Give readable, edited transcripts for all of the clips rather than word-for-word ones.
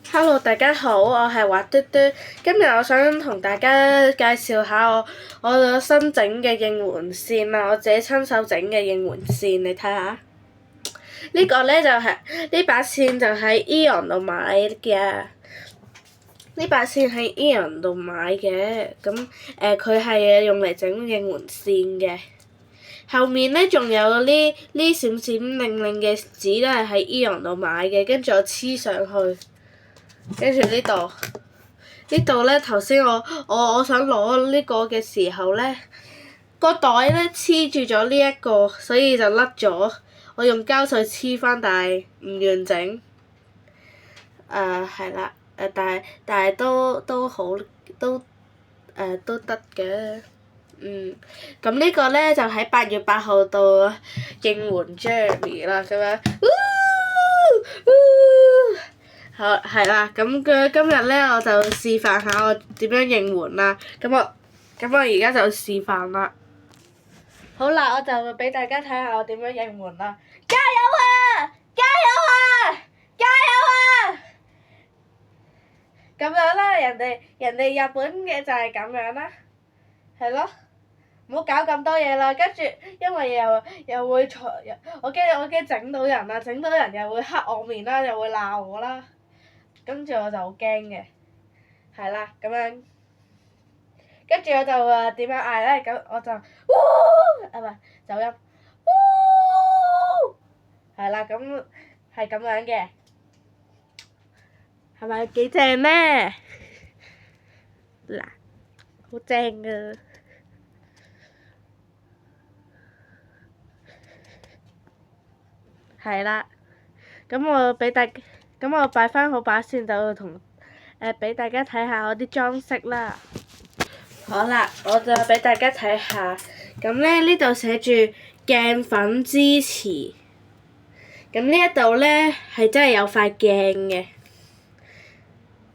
Hello，大家好，我係滑嘟嘟。今日我想同大家介紹下我新整嘅應援扇啊，我自己親手整嘅應援扇，你睇下。呢個呢就係呢把扇就喺 Eon 度買嘅。呢把扇喺 Eon 度買嘅，咁佢係用嚟整應援扇嘅。後面呢仲有呢閃閃令令嘅紙都係喺 Eon 度買嘅，跟住我黐上去。跟住呢度呢，頭先我想攞呢個嘅時候呢，個袋呢黐住咗呢一個，所以就甩咗。我用膠水黐返，但係唔完整。係啦，但係都好都得嘅。咁呢個呢，就喺8月8號到應援 Jeremy 啦，咁樣。好，係啦，咁今日呢，我就示範下我點樣應援啦。咁我而家就示範啦。好啦，我就俾大家睇下我點樣應援啦。加油啊！加油啊！加油啊！咁樣啦，人哋日本嘅就係咁樣啦，係咯。唔好搞咁多嘢啦，跟住因為又會我驚整到人啦，整到人又會黑我面啦，又會鬧我啦。跟住我就好驚嘅，係啦，咁樣，跟住我就點樣嗌咧？咁我就，唔係走音，係啦，咁係咁樣嘅，係咪幾正咧？嗱，好正啊！係啦，咁我擺翻好把扇就俾大家睇下我啲裝飾啦。好啦，我就俾大家睇下，咁咧呢度寫住鏡粉支持，咁呢一度咧係真係有塊鏡嘅，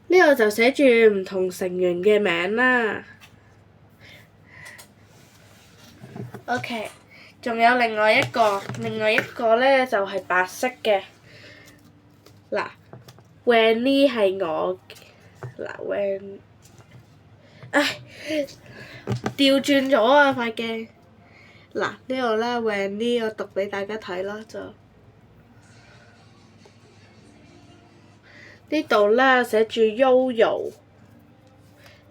呢度就寫住唔同成員嘅名啦。OK，仲有另外一個咧就係白色嘅，嗱 Wendy 係我，嗱 Wendy，唉，調轉咗啊塊鏡，嗱呢度咧 Wendy 我讀俾大家睇啦就，呢度咧寫住 Yoyo，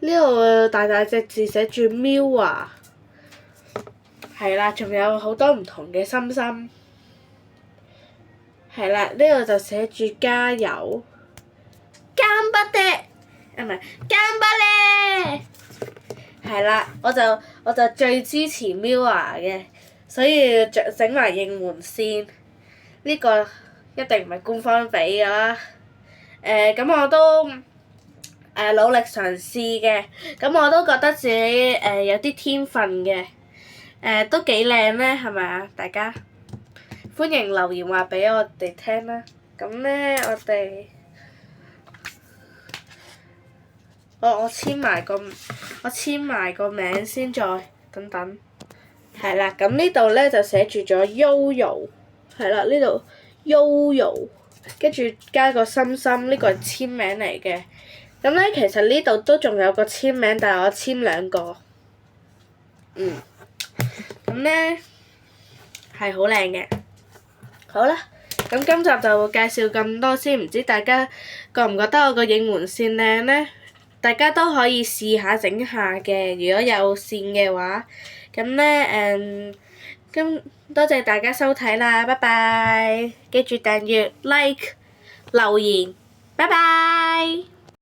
呢度大大隻字寫住 Miwa。係啦，仲有好多唔同嘅心心。係啦，呢度就寫住加油。頑張って！唔係頑張れ！係啦，我就最支持 Miwa 嘅，所以整埋應援扇。呢個一定唔係官方俾㗎啦。咁我都努力嘗試嘅，咁我都覺得自己有啲天分嘅。都幾靚咧，係咪啊？大家歡迎留言話俾我哋聽啦。咁咧，我簽埋個名先，再等等。係啦，咁呢度咧就寫住咗 Yoyo， 係啦，呢度 Yoyo， 跟住加個心心，呢個係簽名嚟嘅。咁咧，其實呢度都仲有個簽名，但係我簽兩個。咁咧係好靚嘅，好啦，咁今集就介紹咁多先，唔知大家覺唔覺得我個應援扇靚咧？大家都可以試下整下嘅，如果有扇嘅話，咁咧咁多謝大家收睇啦，拜拜！記住訂閱、like、留言，拜拜！